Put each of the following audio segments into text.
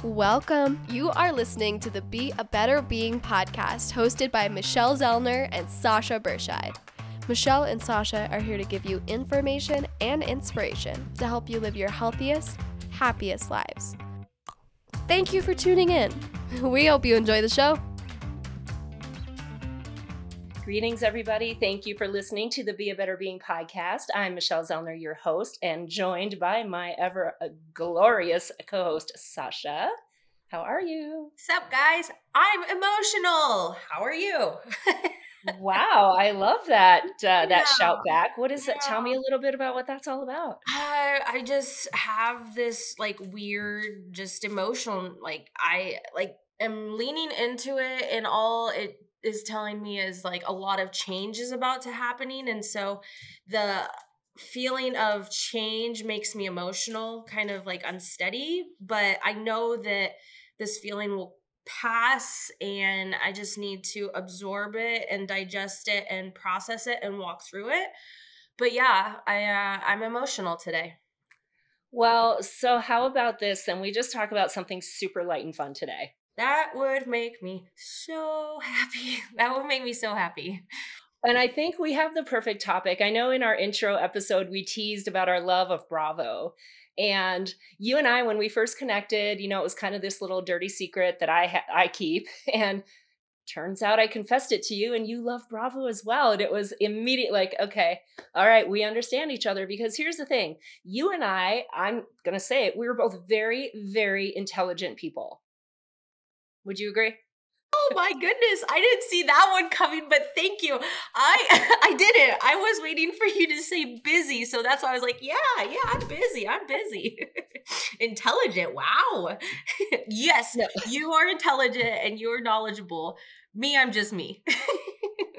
Welcome. You are listening to the Be a Better Being podcast, hosted by Michelle Zellner and Sasha Berscheid. Michelle and Sasha are here to give you information and inspiration to help you live your healthiest, happiest lives. Thank you for tuning in. We hope you enjoy the show. Greetings, everybody. Thank you for listening to the Be a Better Being podcast. I'm Michelle Zellner, your host, and joined by my ever glorious co-host, Sasha. How are you? Sup, guys? I'm emotional. How are you? Wow, I love that shout back. What is it? Tell me a little bit about what that's all about. I just have this weird, just emotional, I am leaning into it, and all it is telling me is a lot of change is about to happening. And so the feeling of change makes me emotional, kind of unsteady, but I know that this feeling will pass, and I just need to absorb it and digest it and process it and walk through it. But yeah, I'm emotional today. Well, so how about this? And we just talk about something super light and fun today. That would make me so happy. That would make me so happy. And I think we have the perfect topic. I know in our intro episode, we teased about our love of Bravo. And you and I, when we first connected, it was kind of this little dirty secret that I keep. And turns out I confessed it to you, and you love Bravo as well. And it was immediate, okay, all right, we understand each other. Because here's the thing. You and I'm going to say it, we were both very, very intelligent people. Would you agree? Oh my goodness, I didn't see that one coming, but thank you. I didn't. I was waiting for you to say busy, so that's why I was like, yeah, I'm busy. Intelligent, wow. Yes, no. You are intelligent and you're knowledgeable. Me, I'm just me.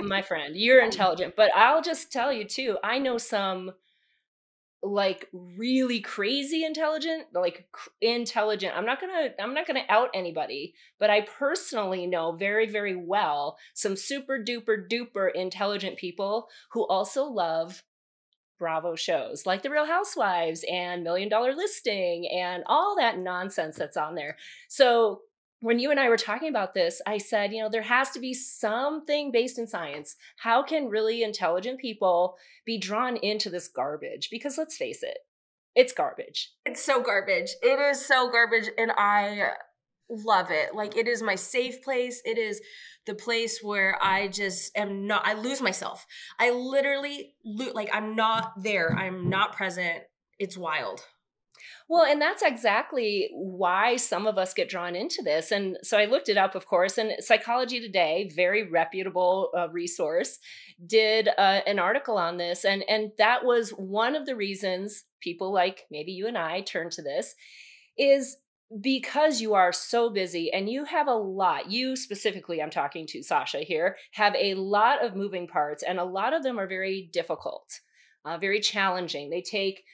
My friend, you're intelligent, but I'll just tell you too, I know some really crazy intelligent, intelligent. I'm not gonna out anybody, but I personally know very, very well some super duper duper intelligent people who also love Bravo shows like The Real Housewives and $1 Million Listing and all that nonsense that's on there. So when you and I were talking about this, I said, there has to be something based in science. How can really intelligent people be drawn into this garbage? Because let's face it, it's garbage. It's so garbage. It is so garbage, and I love it. It is my safe place. It is the place where I just I lose myself. I literally, I'm not there. I'm not present. It's wild. Well, and that's exactly why some of us get drawn into this. And so I looked it up, of course, and Psychology Today, very reputable resource, did an article on this. And that was one of the reasons people like maybe you and I turn to this is because you are so busy and you have a lot, you specifically, I'm talking to Sasha here, have a lot of moving parts, and a lot of them are very difficult, very challenging. They take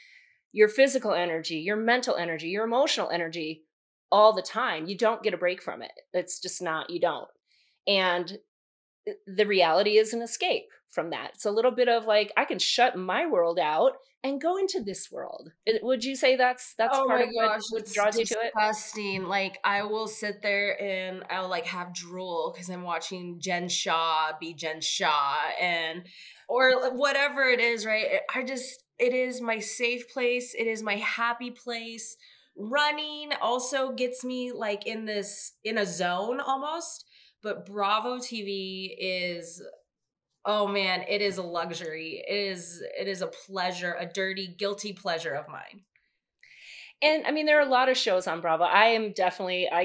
your physical energy, your mental energy, your emotional energy all the time. You don't get a break from it. It's just not, you don't. And the reality is an escape from that. It's a little bit of I can shut my world out and go into this world. Would you say that's part of what draws you to it? Disgusting. I will sit there and I'll have drool because I'm watching Jen Shaw be Jen Shaw or whatever it is, right? It is my safe place. It is my happy place. Running also gets me in a zone almost. But Bravo TV is, oh man, it is a luxury. It is a pleasure, a dirty, guilty pleasure of mine. And I mean, there are a lot of shows on Bravo. I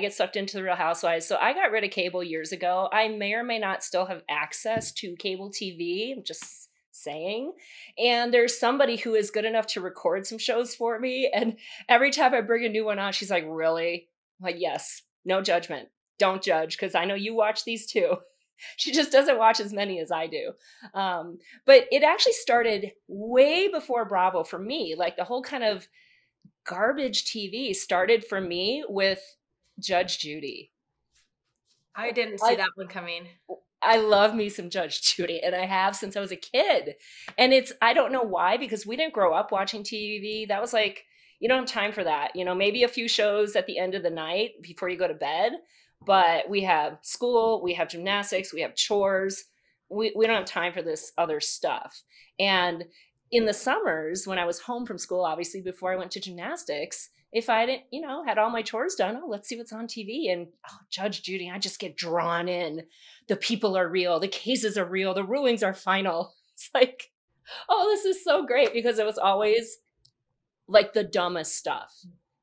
get sucked into The Real Housewives. So I got rid of cable years ago. I may or may not still have access to cable TV. I'm just saying. And there's somebody who is good enough to record some shows for me. And every time I bring a new one on, she's like, really? I'm like, yes, no judgment. Don't judge, because I know you watch these too. She just doesn't watch as many as I do. But it actually started way before Bravo for me. The whole kind of garbage TV started for me with Judge Judy. I didn't see that one coming. I love me some Judge Judy, and I have since I was a kid. And I don't know why, because we didn't grow up watching TV. That was You don't have time for that. Maybe a few shows at the end of the night before you go to bed, but we have school, we have gymnastics, we have chores. We don't have time for this other stuff. And in the summers, when I was home from school, obviously before I went to gymnastics, if I didn't, had all my chores done, let's see what's on TV. And Judge Judy, I just get drawn in. The people are real. The cases are real. The rulings are final. It's like, oh, this is so great, because it was always like the dumbest stuff.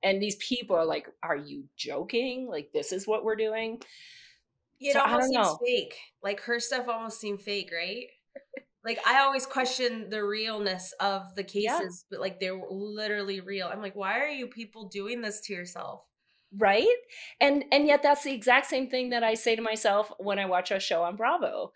And these people are like, are you joking? Like, this is what we're doing. It almost seems fake. Like, her stuff almost seemed fake, right? Like, I always question the realness of the cases, but like, they're literally real. I'm like, why are you people doing this to yourself? Right? And yet that's the exact same thing that I say to myself when I watch a show on Bravo.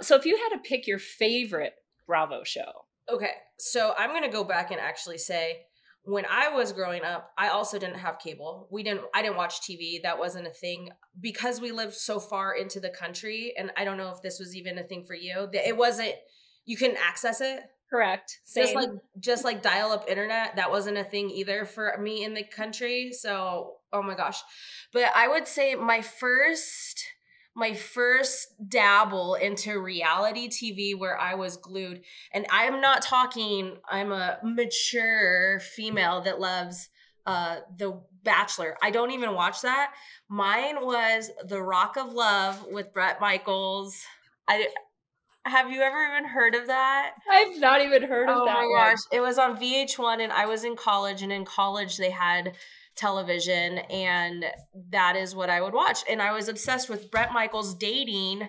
So if you had to pick your favorite Bravo show. Okay, so I'm going to go back and actually say, when I was growing up, I also didn't have cable. I didn't watch TV. That wasn't a thing because we lived so far into the country. And I don't know if this was even a thing for you. It wasn't, you couldn't access it. Correct. Same. Just like dial-up internet. That wasn't a thing either for me in the country. So, oh my gosh. But I would say my first dabble into reality TV where I was glued, and I'm not talking, I'm a mature female that loves The Bachelor. I don't even watch that. Mine was The Rock of Love with Bret Michaels. Have you ever even heard of that? I've not even heard of that. Oh my gosh. It was on VH1 and I was in college, and in college they had television, and that is what I would watch. And I was obsessed with Bret Michaels dating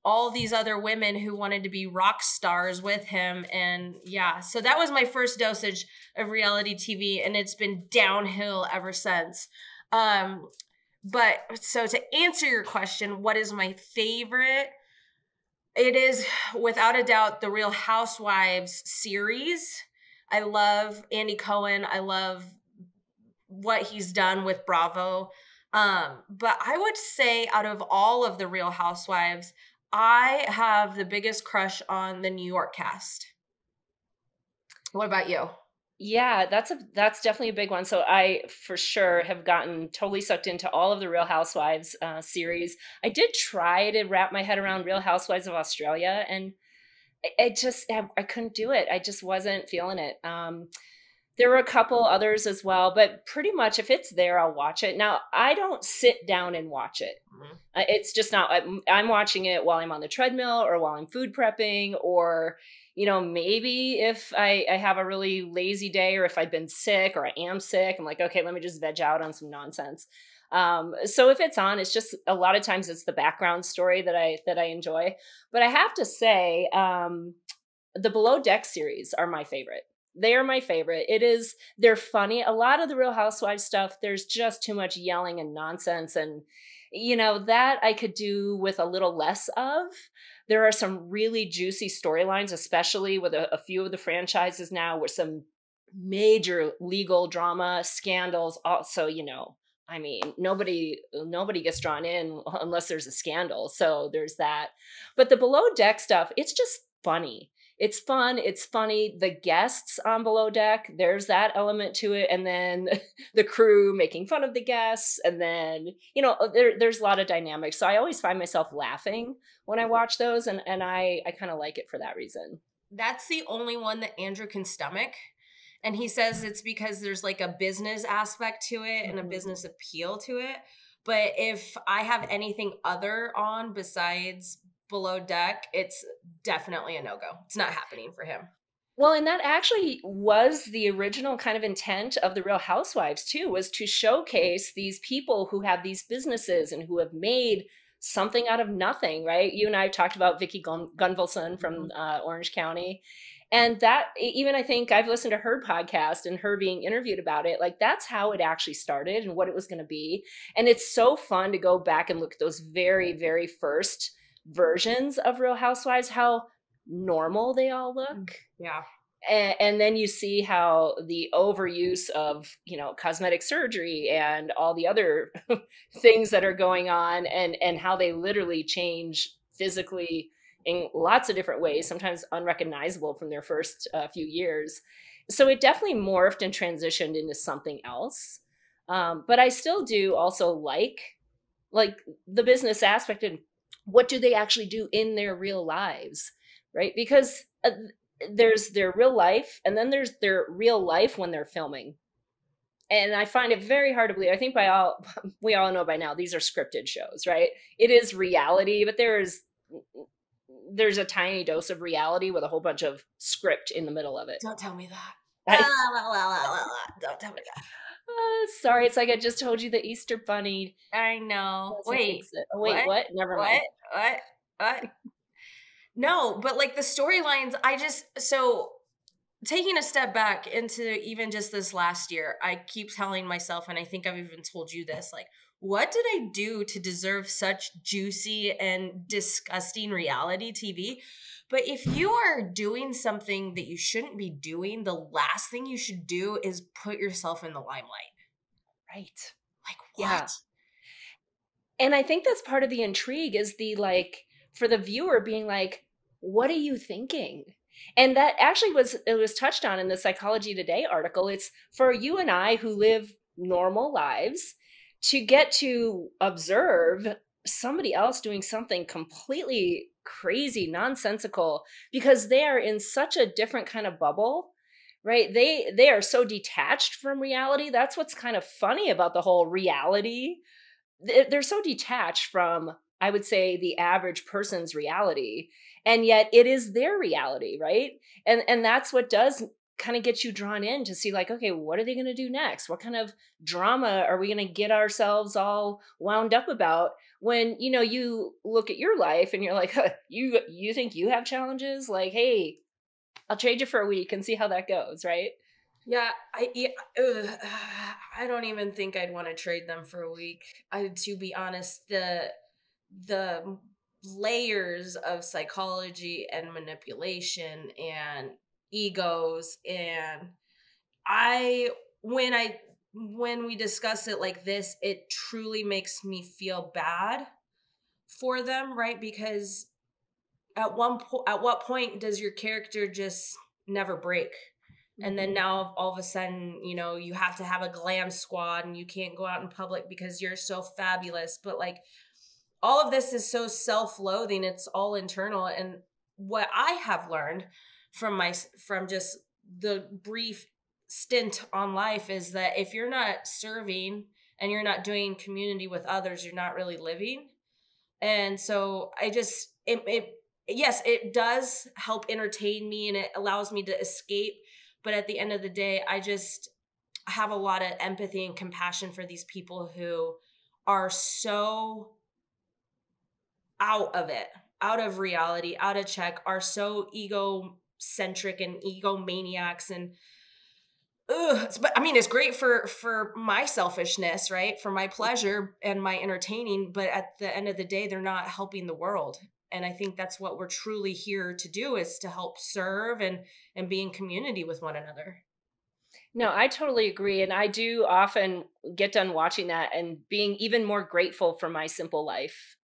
all these other women who wanted to be rock stars with him. And yeah, so that was my first dosage of reality TV, and it's been downhill ever since. But so to answer your question, what is my favorite? It is without a doubt the Real Housewives series. I love Andy Cohen. I love what he's done with Bravo. But I would say out of all of the Real Housewives, I have the biggest crush on the New York cast. What about you? Yeah, that's definitely a big one. So I for sure have gotten totally sucked into all of the Real Housewives series. I did try to wrap my head around Real Housewives of Australia, and I couldn't do it. I just wasn't feeling it. There were a couple others as well, but pretty much if it's there, I'll watch it. Now, I don't sit down and watch it. Mm-hmm. It's just not, I'm watching it while I'm on the treadmill or while I'm food prepping, or, maybe if I have a really lazy day, or if I've been sick or I am sick, I'm like, okay, let me just veg out on some nonsense. So if it's on, it's just a lot of times it's the background story that I enjoy. But I have to say, the Below Deck series are my favorite. They are my favorite. They're funny. A lot of the Real Housewives stuff, there's just too much yelling and nonsense. And, that I could do with a little less of. There are some really juicy storylines, especially with a few of the franchises now, with some major legal drama, scandals. Also, nobody gets drawn in unless there's a scandal. So there's that. But the Below Deck stuff, it's just funny. It's fun. It's funny. The guests on Below Deck, there's that element to it. And then the crew making fun of the guests. And then, there's a lot of dynamics. So I always find myself laughing when I watch those. And I kind of like it for that reason. That's the only one that Andrew can stomach. And he says it's because there's like a business aspect to it and a business appeal to it. But if I have anything other on besides Below Deck, it's definitely a no-go. It's not happening for him. Well, and that actually was the original kind of intent of the Real Housewives too, was to showcase these people who have these businesses and who have made something out of nothing, right? You and I have talked about Vicki Gunvalson from Orange County. And that, even I think I've listened to her podcast and her being interviewed about it. Like, that's how it actually started and what it was going to be. And it's so fun to go back and look at those very, very first versions of Real Housewives, how normal they all look. Yeah. And then you see how the overuse of, cosmetic surgery and all the other things that are going on, and how they literally change physically in lots of different ways, sometimes unrecognizable from their first few years. so it definitely morphed and transitioned into something else. But I still do also like the business aspect and what do they actually do in their real lives, right? Because there's their real life and then there's their real life when they're filming. And I find it very hard to believe. I think we all know by now these are scripted shows, right? It is reality, but there's a tiny dose of reality with a whole bunch of script in the middle of it. Don't tell me that. Don't tell me that. Sorry, it's like I just told you the Easter Bunny. I know. Wait. Oh, wait, what? Never mind. What? No, but like the storylines, so taking a step back into even just this last year, I keep telling myself, and I think I've even told you this, like, what did I do to deserve such juicy and disgusting reality TV? But if you are doing something that you shouldn't be doing, the last thing you should do is put yourself in the limelight. Right. Like, what? Yeah. And I think that's part of the intrigue is the like, for the viewer being like, what are you thinking? And that actually was touched on in the Psychology Today article. It's for you and I who live normal lives to get to observe somebody else doing something completely crazy, nonsensical, because they are in such a different kind of bubble, right? They are so detached from reality. That's what's kind of funny about the whole reality. They're so detached from, I would say, the average person's reality, and yet it is their reality, right? And that's what does kind of get you drawn in to see like, okay, what are they going to do next? What kind of drama are we going to get ourselves all wound up about when, you know, you look at your life and you're like, huh, you think you have challenges? Like, hey, I'll trade you for a week and see how that goes, right? Yeah, I don't even think I'd want to trade them for a week. To be honest, the layers of psychology and manipulation and egos, and I when we discuss it like this, it truly makes me feel bad for them, right? Because at what point does your character just never break? And then now all of a sudden, you know, you have to have a glam squad and you can't go out in public because you're so fabulous. But like all of this is so self-loathing. It's all internal. And what I have learned from just the brief stint on life is that if you're not serving and you're not doing community with others, you're not really living. And so yes, it does help entertain me and it allows me to escape. But at the end of the day, I just have a lot of empathy and compassion for these people who are so out of it, out of reality, out of check, are so egocentric and egomaniacs. And but I mean, it's great for my selfishness, right? For my pleasure and my entertaining. But at the end of the day, they're not helping the world. And I think that's what we're truly here to do, is to help serve and be in community with one another. No, I totally agree. And I do often get done watching that and being even more grateful for my simple life.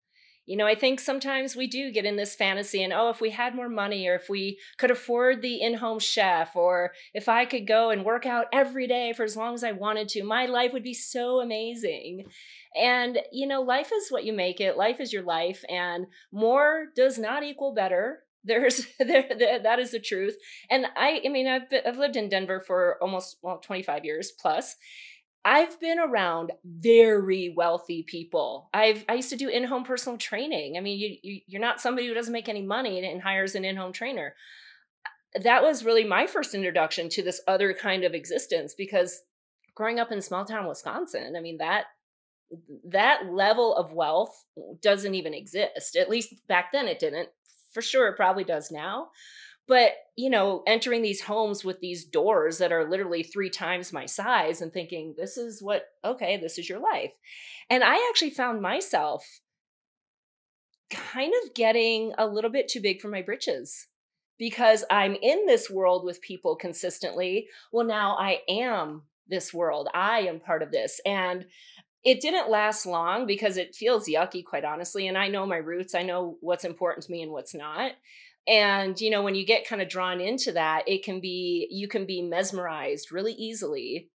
You know, I think sometimes we do get in this fantasy and, oh, if we had more money or if we could afford the in-home chef or if I could go and work out every day for as long as I wanted to, my life would be so amazing. And, you know, life is what you make it. Life is your life. And more does not equal better. That is the truth. And I mean, I've lived in Denver for almost 25 years plus. I've been around very wealthy people. I used to do in-home personal training. I mean, you're not somebody who doesn't make any money and hires an in-home trainer. That was really my first introduction to this other kind of existence, because growing up in small town Wisconsin, I mean, that level of wealth doesn't even exist. At least back then it didn't. For sure, it probably does now. But, you know, entering these homes with these doors that are literally 3 times my size and thinking, this is your life. And I actually found myself kind of getting a little bit too big for my britches, because I'm in this world with people consistently. Well, now I am this world. I am part of this. And it didn't last long because it feels yucky, quite honestly. And I know my roots. I know what's important to me and what's not. And, you know, when you get kind of drawn into that, you can be mesmerized really easily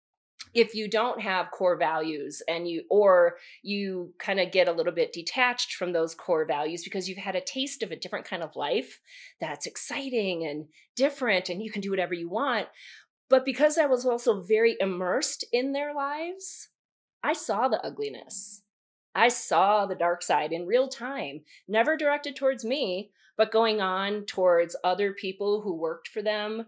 if you don't have core values, and you kind of get a little bit detached from those core values because you've had a taste of a different kind of life that's exciting and different and you can do whatever you want. But because I was also very immersed in their lives, I saw the ugliness. I saw the dark side in real time, never directed towards me, but going on towards other people who worked for them,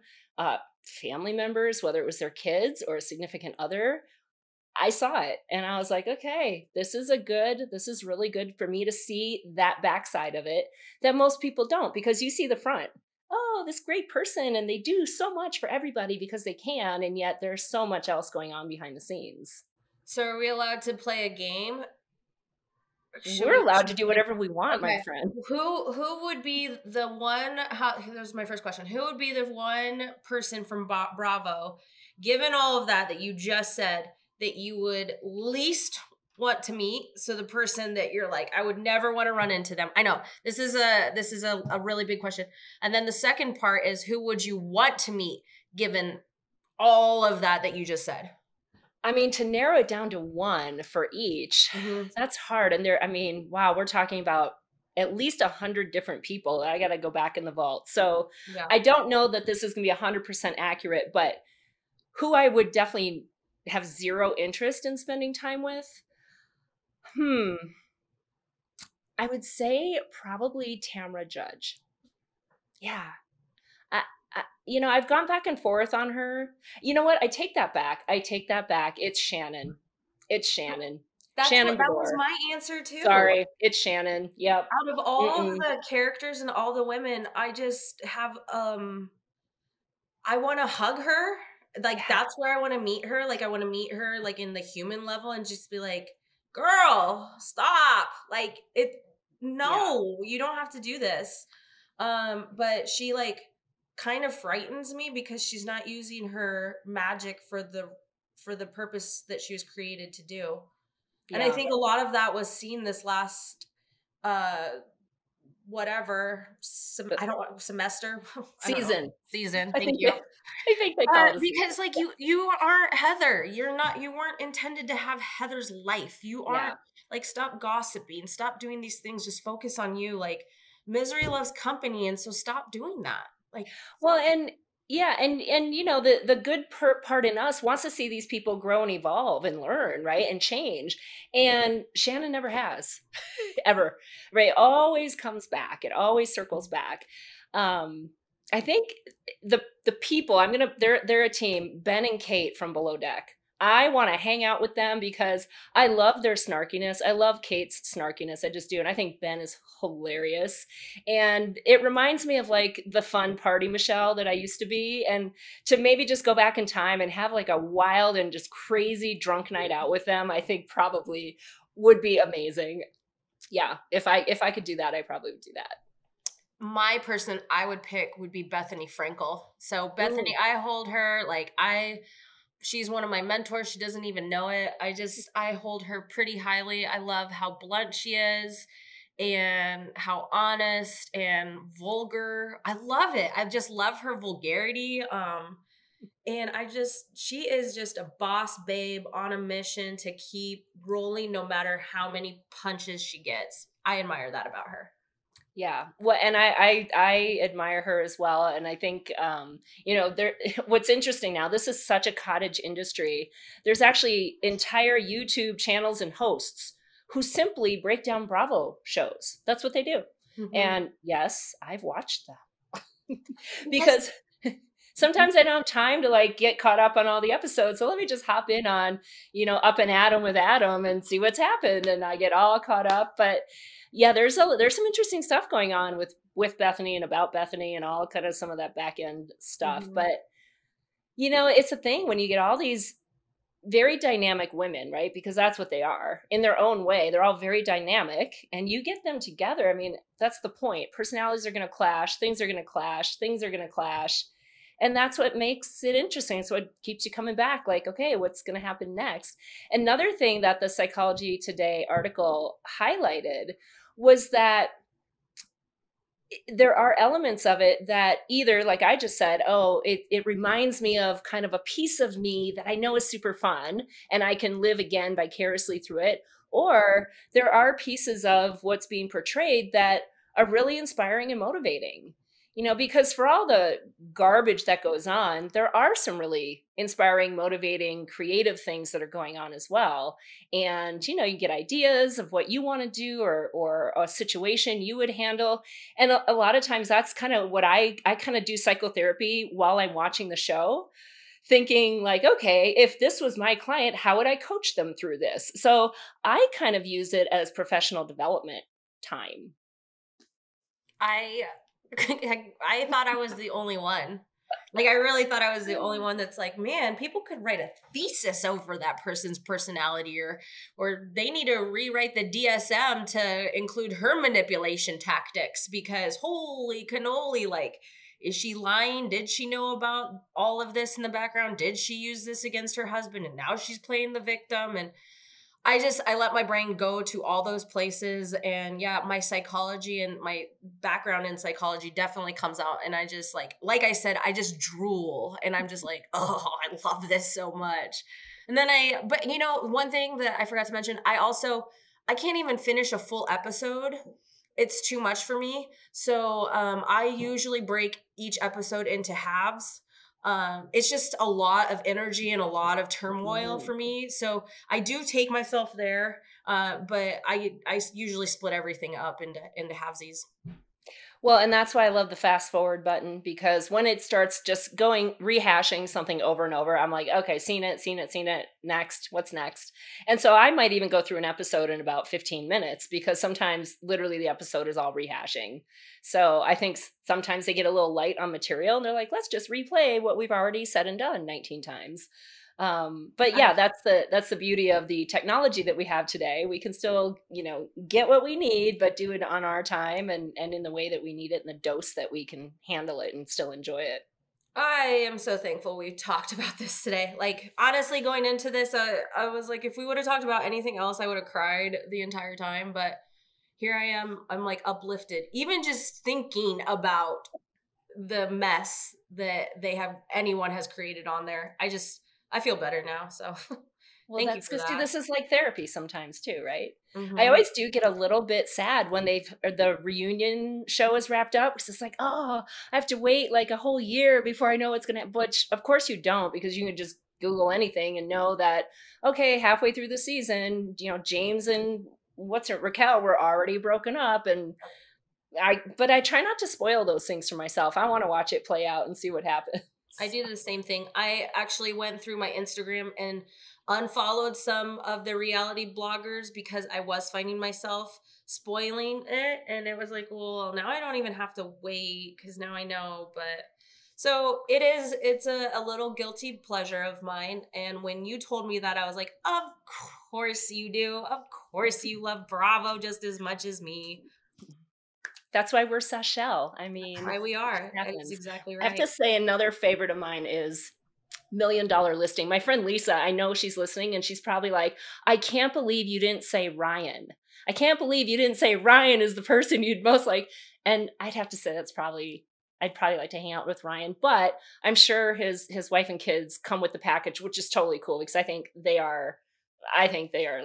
family members, whether it was their kids or a significant other. I saw it and I was like, okay, this is really good for me to see that backside of it that most people don't, because you see the front. Oh, this great person, and they do so much for everybody because they can, and yet there's so much else going on behind the scenes. So are we allowed to play a game? We're allowed to do whatever we want, okay. my friend. Who would be the one? That was my first question. Who would be the one person from Bravo, given all of that you just said, that you would least want to meet? So the person that you're like, I would never want to run into them. I know this is a really big question. And then the second part is, who would you want to meet given all of that you just said? I mean, to narrow it down to one for each, that's hard. And wow, we're talking about at least 100 different people. I got to go back in the vault. So yeah. I don't know that this is going to be 100% accurate, but who I would definitely have zero interest in spending time with, I would say probably Tamra Judge. Yeah. I've gone back and forth on her. You know what? I take that back. It's Shannon. Shannon that was my answer too. Sorry, it's Shannon. Yep. Out of all of the characters and all the women, I just have I want to hug her. That's where I want to meet her. I want to meet her in the human level and just be like, girl, stop. You don't have to do this. But she kind of frightens me because she's not using her magic for the purpose that she was created to do. Yeah. And I think a lot of that was seen this last semester season. Thank you. I think they call it because you aren't Heather. You weren't intended to have Heather's life. You aren't stop gossiping, stop doing these things, just focus on you. Misery loves company, and so stop doing that. And the good part in us wants to see these people grow and evolve and learn, right, and change. And Shannon never has, ever, right? Always comes back. It always circles back. I think the people they're a team. Ben and Kate from Below Deck. I want to hang out with them because I love their snarkiness. I love Kate's snarkiness. I just do. And I think Ben is hilarious. And it reminds me of the fun party Michelle that I used to be. And to maybe just go back in time and have a wild and just crazy drunk night out with them, I think probably would be amazing. Yeah. If I could do that, I probably would do that. My person I would pick would be Bethany Frankel. So Bethany, I hold her she's one of my mentors. She doesn't even know it. I hold her pretty highly. I love how blunt she is and how honest and vulgar. I love it. I just love her vulgarity. And she is just a boss babe on a mission to keep rolling no matter how many punches she gets. I admire that about her. Yeah. Well, and I admire her as well. And I think, what's interesting now, this is such a cottage industry. There's actually entire YouTube channels and hosts who simply break down Bravo shows. That's what they do. Mm-hmm. And yes, I've watched them because sometimes I don't have time to get caught up on all the episodes. So let me just hop in on, Up and Adam with Adam and see what's happened. And I get all caught up. But yeah, there's some interesting stuff going on with Bethany and about Bethany and all kind of some of that back end stuff. Mm-hmm. But, it's a thing when you get all these very dynamic women, right? Because that's what they are in their own way. They're all very dynamic and you get them together. I mean, that's the point. Personalities are going to clash. Things are going to clash. And that's what makes it interesting. So it keeps you coming back okay, what's going to happen next? Another thing that the Psychology Today article highlighted was that there are elements of it that either, like I just said, oh, it reminds me of kind of a piece of me that I know is super fun and I can live again vicariously through it. Or there are pieces of what's being portrayed that are really inspiring and motivating. Because for all the garbage that goes on, there are some really inspiring, motivating, creative things that are going on as well. And, you get ideas of what you want to do or a situation you would handle. And a lot of times that's kind of what I kind of do psychotherapy while I'm watching the show, thinking like, okay, if this was my client, how would I coach them through this? So I kind of use it as professional development time. I I thought I was the only one. Like, I really thought I was the only one that's like, man, people could write a thesis over that person's personality, or they need to rewrite the DSM to include her manipulation tactics, because holy cannoli, like, is she lying? Did she know about all of this in the background? Did she use this against her husband and now she's playing the victim? And I let my brain go to all those places. And yeah, my psychology and my background in psychology definitely comes out. And I just like I said, I just drool and I'm just like, oh, I love this so much. And then but one thing that I forgot to mention, I can't even finish a full episode. It's too much for me. So I usually break each episode into halves. It's just a lot of energy and a lot of turmoil for me. So I do take myself there, but I usually split everything up into halvesies. Well, and that's why I love the fast forward button, because when it starts just rehashing something over and over, I'm like, okay, seen it. Next, what's next? And so I might even go through an episode in about 15 minutes, because sometimes literally the episode is all rehashing. So I think sometimes they get a little light on material and they're like, let's just replay what we've already said and done 19 times. But yeah, that's the beauty of the technology that we have today. We can still, get what we need, but do it on our time and in the way that we need it, and the dose that we can handle it and still enjoy it. I am so thankful we talked about this today. Like, honestly, going into this, I was like, if we would have talked about anything else, I would have cried the entire time. But here I am. I'm like uplifted, even just thinking about the mess that anyone has created on there. I feel better now. So well, thank you for that. This is like therapy sometimes too, right? Mm-hmm. I always do get a little bit sad when the reunion show is wrapped up, because it's like, oh, I have to wait like a whole year before I know what's going to, which of course you don't, because you can just Google anything and know that, okay, halfway through the season, James and Raquel were already broken up. But I try not to spoil those things for myself. I want to watch it play out and see what happens. I do the same thing. I actually went through my Instagram and unfollowed some of the reality bloggers because I was finding myself spoiling it. And it was like, well, now I don't even have to wait because now I know. But so it's a little guilty pleasure of mine. And when you told me that, I was like, of course you do. Of course you love Bravo just as much as me. That's why we're Sasha. I mean, that's why we are. That's exactly right. I have to say, another favorite of mine is $1 Million Listing. My friend Lisa, I know she's listening, and she's probably like, I can't believe you didn't say Ryan. I can't believe you didn't say Ryan is the person you'd most like. And I'd have to say I'd probably like to hang out with Ryan, but I'm sure his wife and kids come with the package, which is totally cool, because I think they are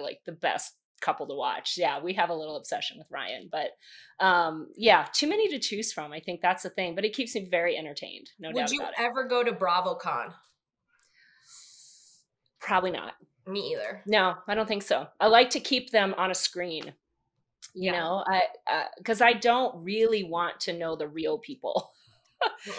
like the best couple to watch. Yeah, we have a little obsession with Ryan, but yeah, too many to choose from. I think that's the thing, but it keeps me very entertained. No doubt about it. Would you ever go to BravoCon? Probably not. Me either. No, I don't think so. I like to keep them on a screen, because I don't really want to know the real people.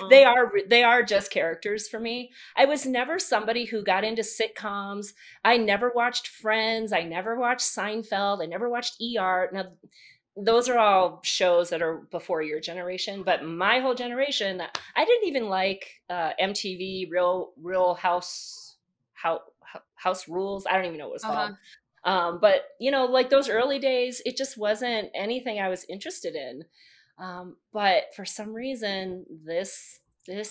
They are just characters for me. I was never somebody who got into sitcoms. I never watched Friends. I never watched Seinfeld. I never watched ER. Now, those are all shows that are before your generation, but my whole generation, I didn't even like MTV Real House Rules. I don't even know what it was called. But like those early days, it just wasn't anything I was interested in. But for some reason, this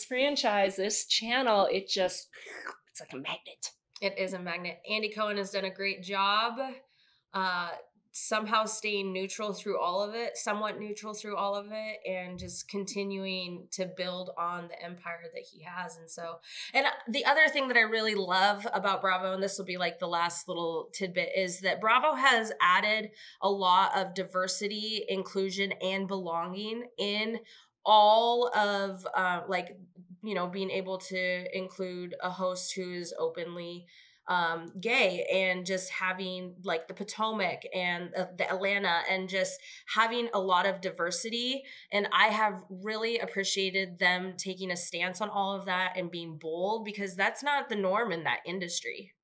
franchise, this channel, it's like a magnet. It is a magnet. Andy Cohen has done a great job somehow staying neutral through all of it, somewhat neutral through all of it, and just continuing to build on the empire that he has. And so, and the other thing that I really love about Bravo, and this will be like the last little tidbit, is that Bravo has added a lot of diversity, inclusion, and belonging in all of like, you know, being able to include a host who is openly gay, and just having like the Potomac and the Atlanta, and just having a lot of diversity. And I have really appreciated them taking a stance on all of that and being bold, because that's not the norm in that industry.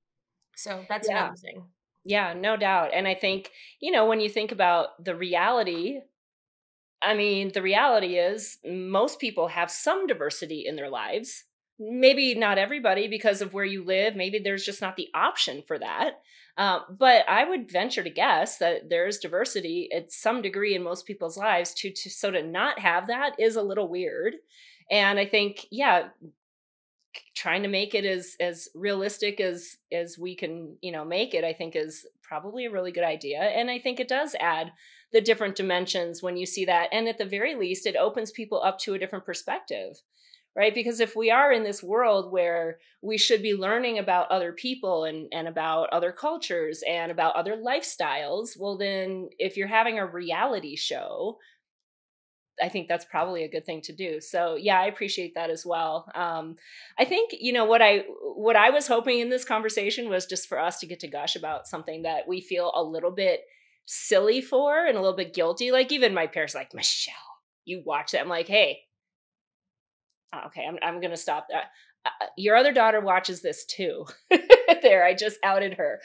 So that's another thing. Yeah, no doubt. And I think, you know, when you think about the reality, I mean, the reality is most people have some diversity in their lives. Maybe not everybody, because of where you live. Maybe there's just not the option for that. But I would venture to guess that there's diversity at some degree in most people's lives. So to not have that is a little weird. And I think, yeah, trying to make it as realistic as we can, you know, make it, I think is probably a really good idea. And I think it does add the different dimensions when you see that. And at the very least, it opens people up to a different perspective. Right? Because if we are in this world where we should be learning about other people and about other cultures and about other lifestyles, well, then if you're having a reality show, I think that's probably a good thing to do. So yeah, I appreciate that as well. I think, you know, what I was hoping in this conversation was just for us to get to gush about something that we feel a little bit silly for and a little bit guilty. Like even my parents are like, Michelle, you watch that. I'm like, hey, okay, I'm going to stop that. Your other daughter watches this too. There, I just outed her.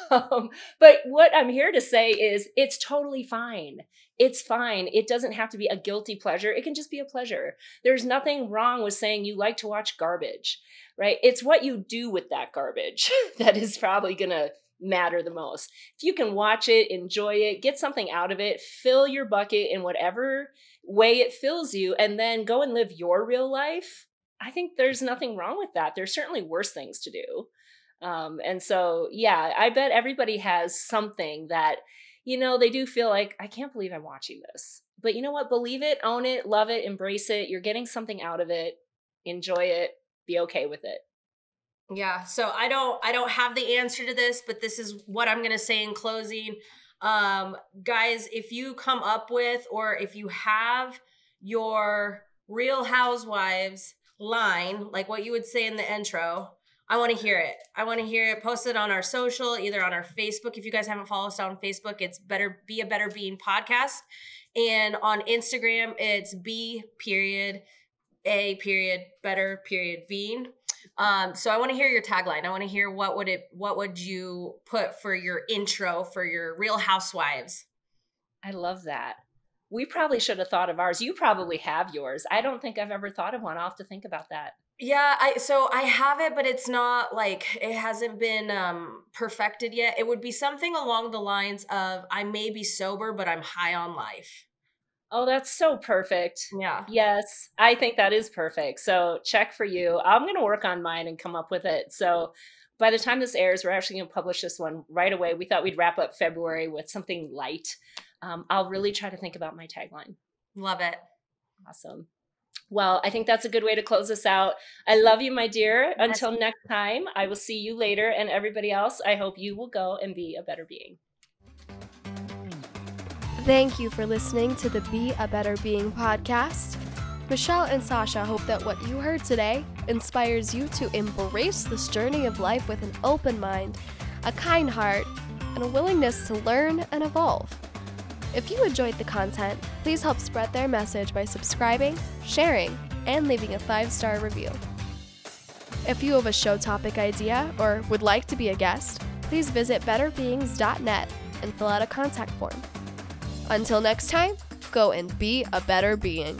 But what I'm here to say is it's totally fine. It's fine. It doesn't have to be a guilty pleasure. It can just be a pleasure. There's nothing wrong with saying you like to watch garbage, right? It's what you do with that garbage that is probably going to matter the most. If you can watch it, enjoy it, get something out of it, fill your bucket in whatever way it fills you, and then go and live your real life, I think there's nothing wrong with that. There's certainly worse things to do. And so, yeah, I bet everybody has something that, you know, they do feel like, I can't believe I'm watching this. But you know what? Believe it, own it, love it, embrace it. You're getting something out of it. Enjoy it. Be okay with it. Yeah. So I don't have the answer to this, but this is what I'm going to say in closing. Guys, if you come up with, or if you have your Real Housewives line, like what you would say in the intro, I want to hear it. I want to hear it. Post it on our social, either on our Facebook. If you guys haven't followed us on Facebook, it's Be a Better Being Podcast. And on Instagram, it's B.A.Better.Being. So I want to hear your tagline. I want to hear what would you put for your intro for your Real Housewives? I love that. We probably should have thought of ours. You probably have yours. I don't think I've ever thought of one. I'll have to think about that. Yeah, I have it, but it's not like, it hasn't been perfected yet. It would be something along the lines of, I may be sober, but I'm high on life. Oh, that's so perfect. Yeah. Yes, I think that is perfect. So check for you. I'm going to work on mine and come up with it. So by the time this airs, we're actually going to publish this one right away. We thought we'd wrap up February with something light. I'll really try to think about my tagline. Love it. Awesome. Well, I think that's a good way to close this out. I love you, my dear. Until next time, I will see you later. And everybody else, I hope you will go and be a better being. Thank you for listening to the Be a Better Being podcast. Michelle and Sasha hope that what you heard today inspires you to embrace this journey of life with an open mind, a kind heart, and a willingness to learn and evolve. If you enjoyed the content, please help spread their message by subscribing, sharing, and leaving a 5-star review. If you have a show topic idea or would like to be a guest, please visit betterbeings.net and fill out a contact form. Until next time, go and be a better being.